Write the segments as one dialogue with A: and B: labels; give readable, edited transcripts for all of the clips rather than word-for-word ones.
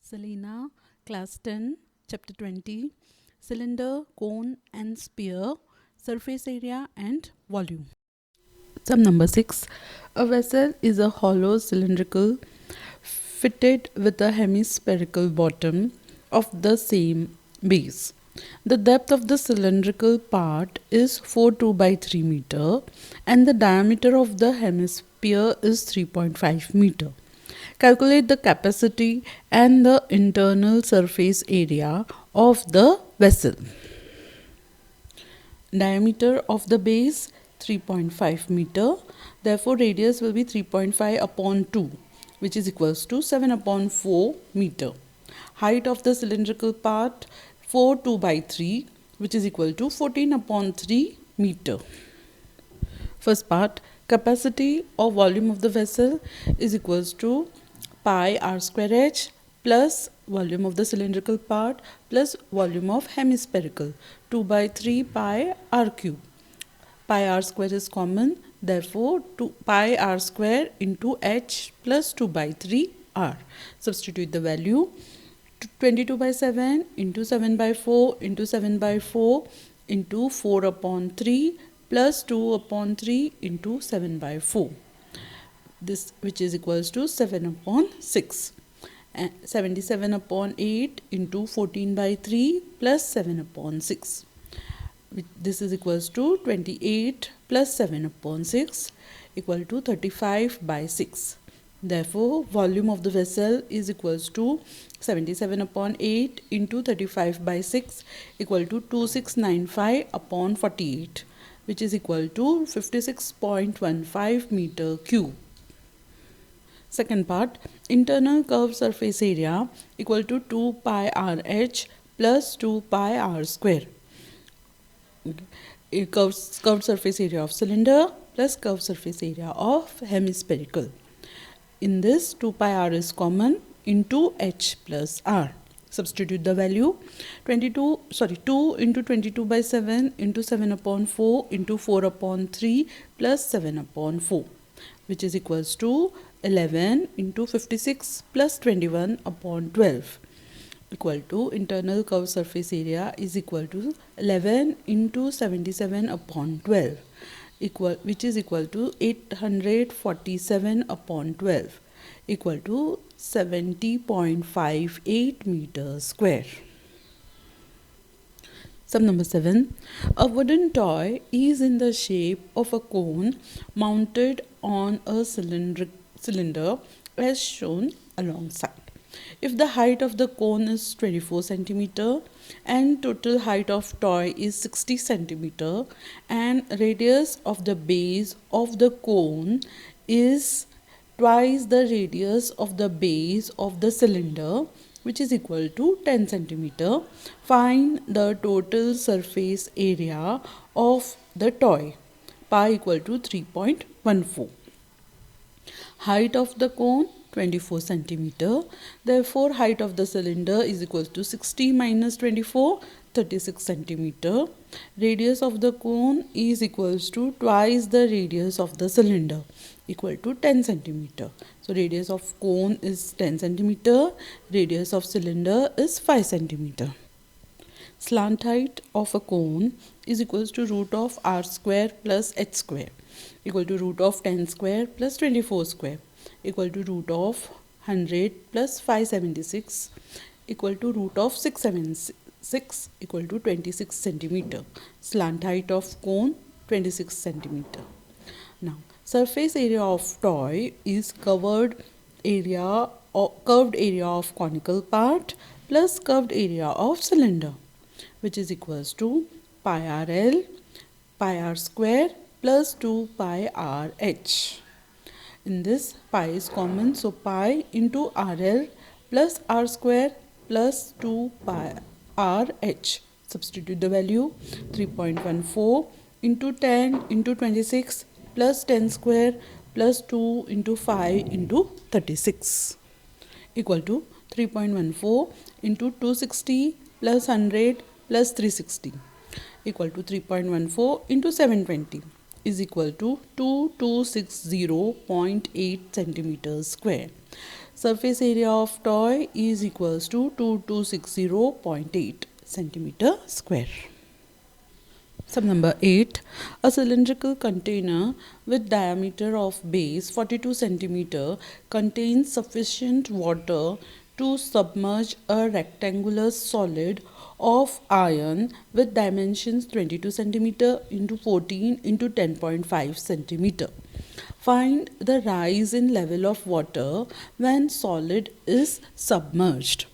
A: Selena, Class 10, Chapter 20, Cylinder, Cone and Sphere, Surface Area and Volume. Sum number 6. A vessel is a hollow cylindrical fitted with a hemispherical bottom of the same base. The depth of the cylindrical part is 4.2 by 3 meter and the diameter of the hemisphere is 3.5 meter. Calculate the capacity and the internal surface area of the vessel. Diameter of the base 3.5 meter. Therefore, radius will be 3.5 upon 2, which is equals to 7 upon 4 meter. Height of the cylindrical part 4.2 by 3, which is equal to 14 upon 3 meter. First part, capacity or volume of the vessel is equals to pi r square h plus volume of the cylindrical part plus volume of hemispherical 2 by 3 pi r cube. Pi r square is common, therefore 2 pi r square into h plus 2 by 3 r. Substitute the value 22 by 7 into 7 by 4 into 7 by 4 into 4 upon 3 plus 2 upon 3 into 7 by 4. This which is equals to 7 upon 6. 77 upon 8 into 14 by 3 plus 7 upon 6. This is equals to 28 plus 7 upon 6 equal to 35 by 6. Therefore, volume of the vessel is equals to 77 upon 8 into 35 by 6 equal to 2695 upon 48, which is equal to 56.15 meter cube. Second part, internal curved surface area equal to 2 pi r h plus 2 pi r square. Curved surface area of cylinder plus curved surface area of hemispherical. In this, 2 pi r is common into h plus r. Substitute the value 2 into 22 by 7 into 7 upon 4 into 4 upon 3 plus 7 upon 4, which is equals to 11 into 56 plus 21 upon 12 equal to internal curved surface area is equal to 11 into 77 upon 12 which is equal to 847 upon 12 equal to 70.58 meters square. Sum number 7. A wooden toy is in the shape of a cone mounted on a cylinder as shown alongside. If the height of the cone is 24 cm and total height of toy is 60 cm and radius of the base of the cone is twice the radius of the base of the cylinder, which is equal to 10 cm, find the total surface area of the toy. Pi equal to 3.14. Height of the cone 24 cm. Therefore, height of the cylinder is equal to 60 minus 24, 36 cm. Radius of the cone is equals to twice the radius of the cylinder, equal to 10 cm. So, radius of cone is 10 cm. Radius of cylinder is 5 cm. Slant height of a cone is equals to root of r square plus h square equal to root of 10 square plus 24 square equal to root of 100 plus 576 equal to root of 676 equal to 26 centimeter. Slant height of cone 26 centimeter. Now, surface area of toy is curved area of conical part plus curved area of cylinder, which is equals to pi rl pi r square plus 2 pi r h. In this, pi is common, so pi into rl plus r square plus 2 pi r h. Substitute the value 3.14 into 10 into 26 plus 10 square plus 2 into 5 into 36 equal to 3.14 into 260 plus 100 plus 360 equal to 3.14 into 720 is equal to 2260.8 centimeters square. Surface area of toy is equals to 2260.8 centimeter square. Sum number 8. A cylindrical container with diameter of base 42 centimeter contains sufficient water to submerge a rectangular solid of iron with dimensions 22 centimeter into 14 into 10.5 centimeter. Find the rise in level of water when solid is submerged.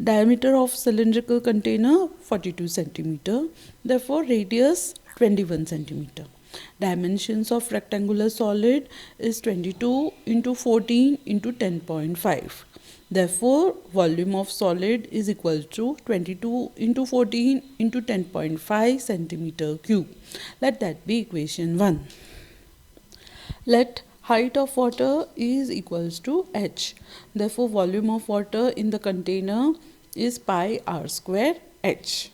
A: Diameter of cylindrical container 42 centimeter, therefore radius 21 centimeter. Dimensions of rectangular solid is 22 into 14 into 10.5. Therefore volume of solid is equal to 22 into 14 into 10.5 centimeter cube. Let that be equation 1. Let height of water is equals to h. Therefore volume of water in the container is pi r square h,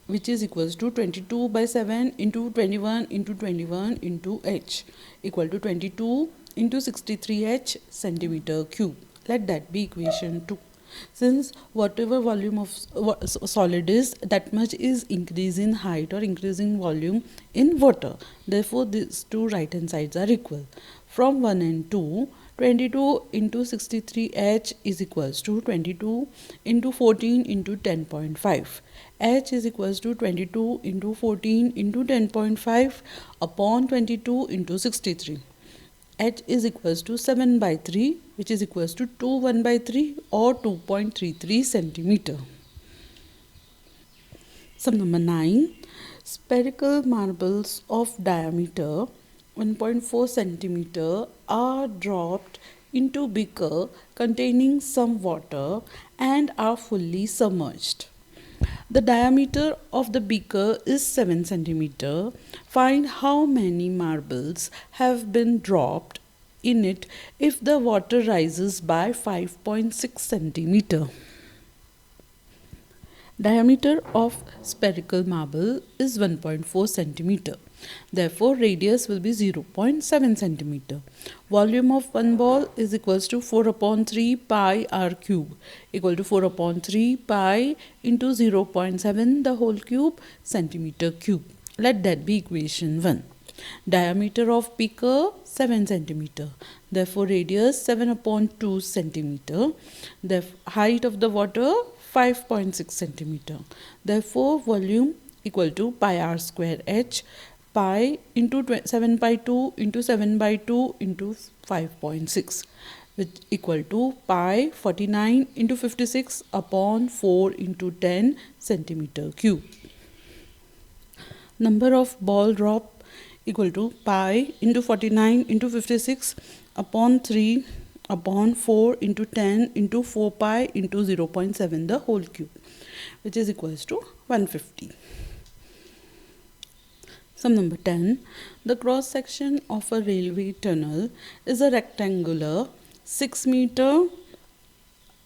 A: which is equals to 22 by 7 into 21 into 21 into h, equal to 22 into 63h centimeter cube. Let that be equation 2. Since whatever volume of solid is, that much is increase in height or increase in volume in water. Therefore these two right hand sides are equal. From 1 and 2, 22 into 63h is equals to 22 into 14 into 10.5. h is equals to 22 into 14 into 10.5 upon 22 into 63. h is equals to 7 by 3, which is equals to 1 by 3 or 2.33 centimeter. Sum number 9. Spherical marbles of diameter 1.4 centimeter are dropped into beaker containing some water and are fully submerged. The diameter of the beaker is 7 centimeter. Find how many marbles have been dropped in it if the water rises by 5.6 centimeter. Diameter of spherical marble is 1.4 centimeter. Therefore, radius will be 0.7 centimeter. Volume of one ball is equals to 4 upon 3 pi r cube, equal to 4 upon 3 pi into 0.7 the whole cube centimeter cube. Let that be equation 1. Diameter of beaker 7 centimeter. Therefore, radius 7 upon 2 centimeter. The height of the water 5.6 centimeter. Therefore, volume equal to pi r square h, pi into 7 by 2 into 7 by 2 into 5.6, which equal to pi 49 into 56 upon 4 into 10 centimeter cube. Number of ball drop equal to pi into 49 into 56 upon 3 upon 4 into 10 into 4 pi into 0.7 the whole cube, which is equals to 150. Sum number 10. The cross section of a railway tunnel is a rectangular 6 meter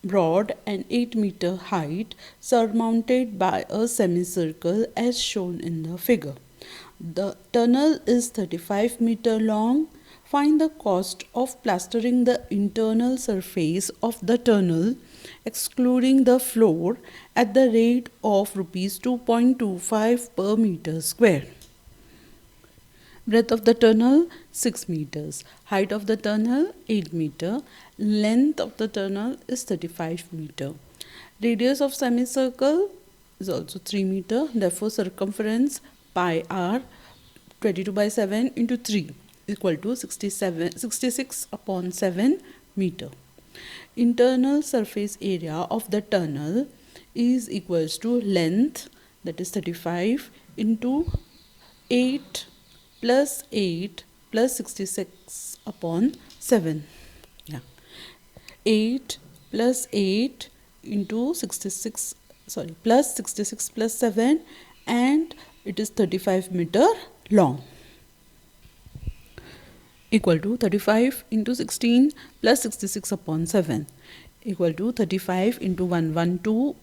A: broad and 8 meter height surmounted by a semicircle as shown in the figure. The tunnel is 35 meter long. Find the cost of plastering the internal surface of the tunnel, excluding the floor, at the rate of rupees 2.25 per meter square. Breadth of the tunnel 6 meters. Height of the tunnel 8 meter. Length of the tunnel is 35 meter. Radius of semicircle is also 3 meter. Therefore, circumference pi r 22 by 7 into 3 equal to 66 upon 7 meter. Internal surface area of the tunnel is equals to length, that is 35 into 8 plus 8 plus 66 upon 7. 8 plus 8 into 66 plus 66 plus 7, and it is 35 meter long, equal to 35 into 16 plus 66 upon 7, equal to 35 into 112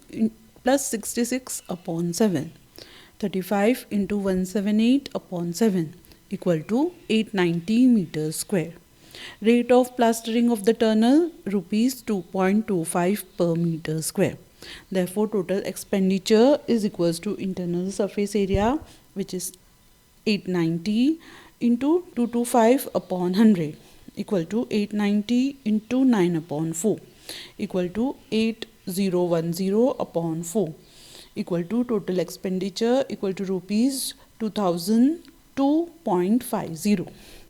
A: plus 66 upon 7, 35 into 178 upon 7, equal to 890 meters square. Rate of plastering of the tunnel rupees 2.25 per meter square. Therefore, total expenditure is equals to internal surface area, which is 890 into 225 upon 100, equal to 890 into 9 upon 4, equal to 8010 upon 4, equal to total expenditure equal to rupees 2002.50.